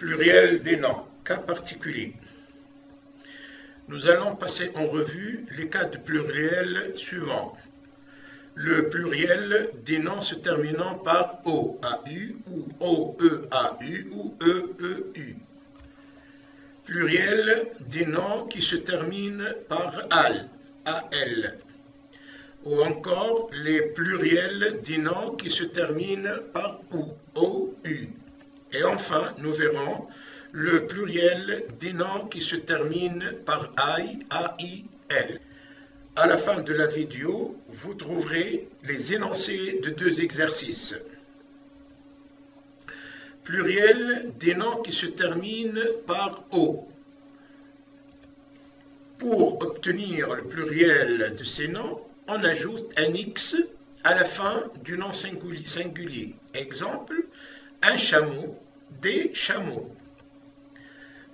Pluriel des noms, cas particulier. Nous allons passer en revue les cas de pluriel suivants. Le pluriel des noms se terminant par OAU ou OEAU ou EEU. Pluriel des noms qui se terminent par AL, AL. Ou encore les pluriels des noms qui se terminent par OU, OU. Et enfin, nous verrons le pluriel des noms qui se terminent par AI, AIL. À la fin de la vidéo, vous trouverez les énoncés de deux exercices. Pluriel des noms qui se terminent par O. Pour obtenir le pluriel de ces noms, on ajoute un X à la fin du nom singulier. Exemple, un chameau, des chameaux.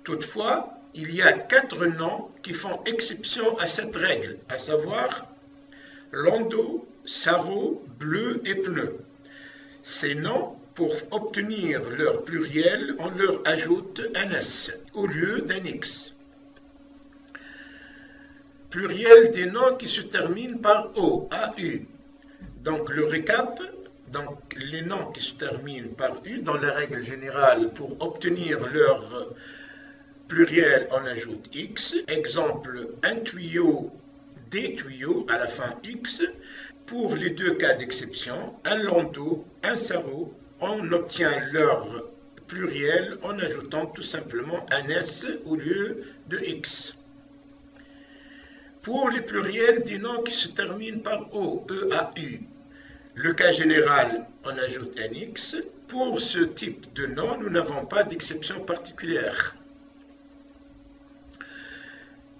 Toutefois, il y a 4 noms qui font exception à cette règle, à savoir landau, sarrau, bleu et pneu. Ces noms, pour obtenir leur pluriel, on leur ajoute un S au lieu d'un X. Pluriel des noms qui se terminent par O, AU. Donc le récap, les noms qui se terminent par U, dans la règle générale, pour obtenir leur pluriel, on ajoute X. Exemple, un tuyau, des tuyaux, à la fin X. Pour les deux cas d'exception, un landau, un sarrau, on obtient leur pluriel en ajoutant tout simplement un S au lieu de X. Pour les pluriels des noms qui se terminent par O, EAU, le cas général, on ajoute un X. Pour ce type de nom, nous n'avons pas d'exception particulière.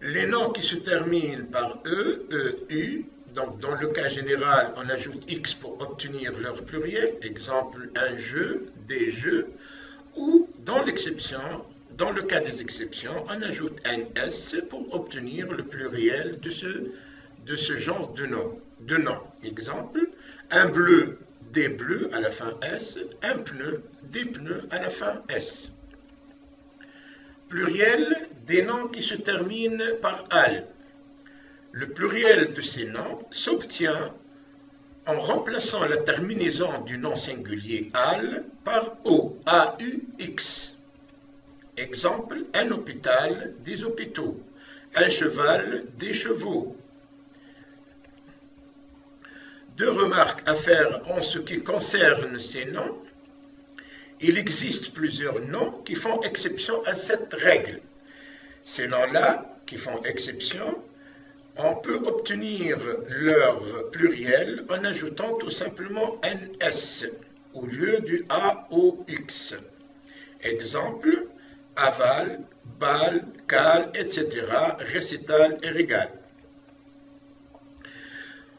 Les noms qui se terminent par E, EU, donc dans le cas général, on ajoute X pour obtenir leur pluriel. Exemple, un jeu, des jeux. Ou dans le cas des exceptions, on ajoute un S pour obtenir le pluriel de ce genre de nom. Exemple, un bleu, des bleus à la fin S, un pneu, des pneus à la fin S. Pluriel des noms qui se terminent par AL. Le pluriel de ces noms s'obtient en remplaçant la terminaison du nom singulier AL par O, AUX. Exemple, un hôpital, des hôpitaux, un cheval, des chevaux. Deux remarques à faire en ce qui concerne ces noms. Il existe plusieurs noms qui font exception à cette règle. Ces noms-là, qui font exception, on peut obtenir leur pluriel en ajoutant tout simplement un S au lieu du AOX. Exemple, aval, bal, cal, etc., récital et régal.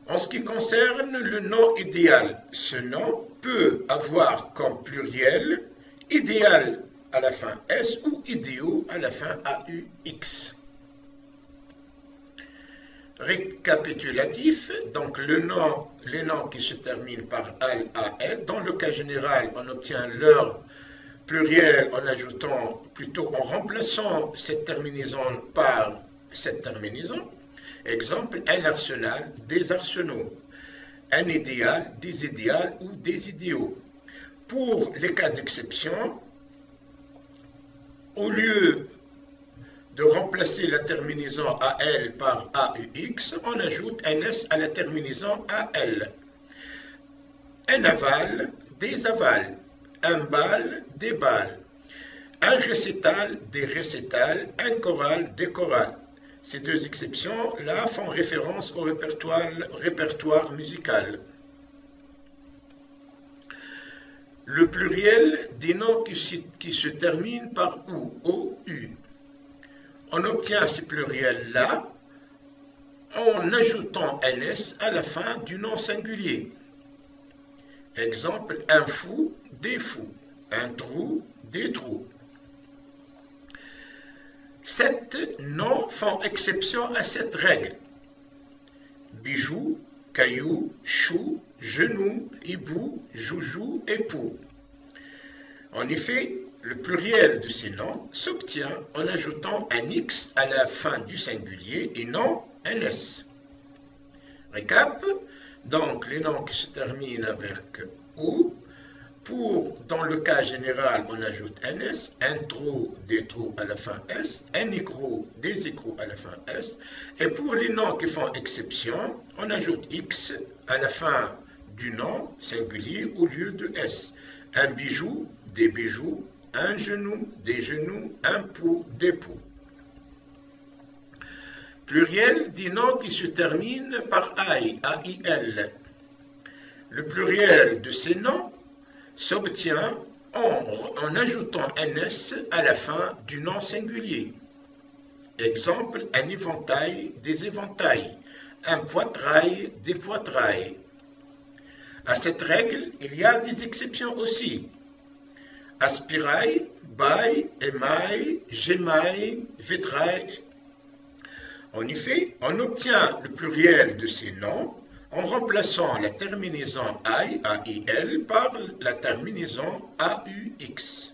En ce qui concerne le nom idéal, ce nom peut avoir comme pluriel idéal à la fin S ou idéaux à la fin AUX. Récapitulatif, donc les noms qui se terminent par AL, AL, dans le cas général, on obtient leur pluriel en remplaçant cette terminaison par cette terminaison. Exemple, un arsenal, des arsenaux, un idéal, des idéales ou des idéaux. Pour les cas d'exception, au lieu de remplacer la terminaison AL par AUX, on ajoute un S à la terminaison AL. Un aval, des avals, un bal, des bals, un récital, des récitals, un choral, des chorales. Ces deux exceptions-là font référence au répertoire musical. Le pluriel des noms qui se terminent par OU, OU. On obtient ces pluriels-là en ajoutant un S à la fin du nom singulier. Exemple, un fou, des fous, un trou, des trous. 7 noms font exception à cette règle. Bijou, caillou, chou, genou, hibou, joujou, époux. En effet, Le pluriel de ces noms s'obtient en ajoutant un X à la fin du singulier et non un S. Récap, donc les noms qui se terminent avec OU, dans le cas général, on ajoute un S, un trou, des trous à la fin S, un écrou, des écrous à la fin S, et pour les noms qui font exception, on ajoute X à la fin du nom singulier au lieu de S. Un bijou, des bijoux, un genou, des genoux, un pot, des pots. Pluriel des noms qui se terminent par AI, A-I-L. Le pluriel de ces noms s'obtient en ajoutant un S à la fin du nom singulier. Exemple, un éventail, des éventails, un poitrail, des poitrails. À cette règle, il y a des exceptions aussi. Aspirail, bail, émail, gémail, vitrail. En effet, on obtient le pluriel de ces noms en remplaçant la terminaison AI, A-I-L, par la terminaison A-U-X.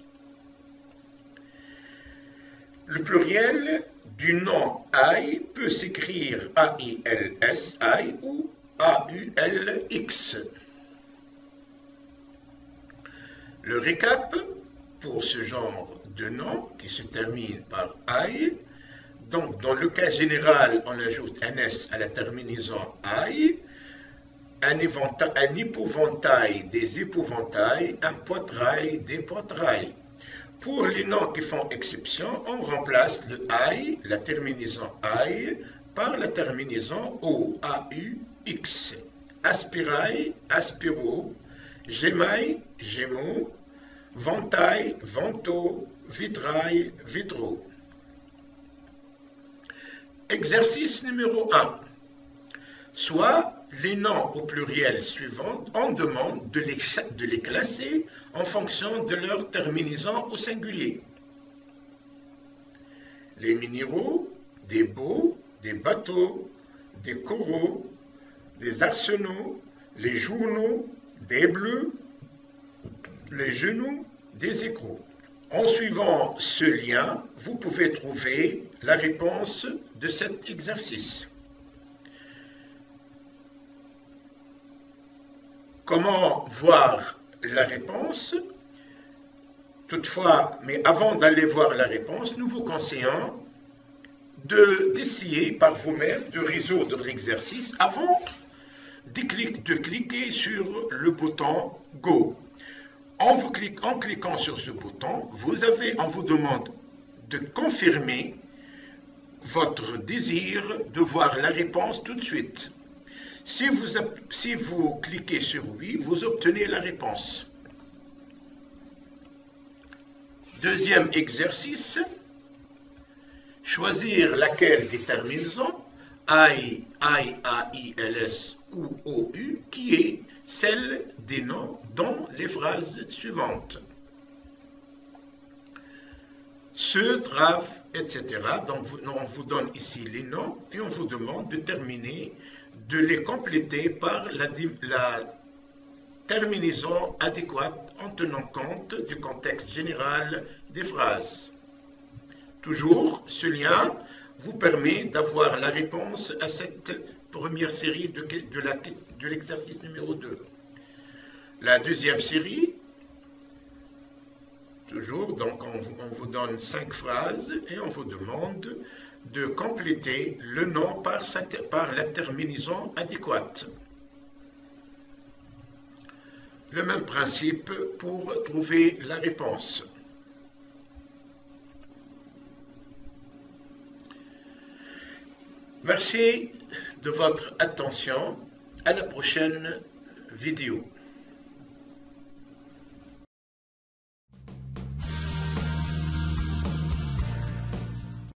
Le pluriel du nom AI peut s'écrire A-I-L-S, I ou A-U-L-X. Le récap pour ce genre de nom qui se termine par AI. Donc, dans le cas général, on ajoute un S à la terminaison AI. Un épouvantail, des épouvantails, un poitrail, des poitrails. Pour les noms qui font exception, on remplace le I, la terminaison I, par la terminaison O, A-U-X. Aspirail, aspiro, gémail, gémeaux, ventail, vento, vitrail, vitro. Exercice numéro 1. Soit les noms au pluriel suivants, on demande de les classer en fonction de leur terminaison au singulier. Les minéraux, des baux, des bateaux, des coraux, des arsenaux, les journaux, des bleus, les genoux, des écrous. En suivant ce lien, vous pouvez trouver la réponse de cet exercice. Comment voir la réponse? Toutefois, mais avant d'aller voir la réponse, nous vous conseillons d'essayer par vous-même de résoudre l'exercice avant de cliquer sur le bouton Go. En cliquant sur ce bouton, on vous demande de confirmer votre désir de voir la réponse tout de suite. Si vous cliquez sur oui, vous obtenez la réponse. Deuxième exercice, choisir laquelle des terminaisons, I, A-I-L-S ou O-U, qui est celle des noms dans les phrases suivantes. Ce, trave, etc. Donc, on vous donne ici les noms et on vous demande de les compléter par la terminaison adéquate en tenant compte du contexte général des phrases. Toujours, ce lien vous permet d'avoir la réponse à cette première série de l'exercice numéro 2. La deuxième série, toujours, donc on vous donne 5 phrases et on vous demande de compléter le nom par la terminaison adéquate. Le même principe pour trouver la réponse. Merci de votre attention. À la prochaine vidéo.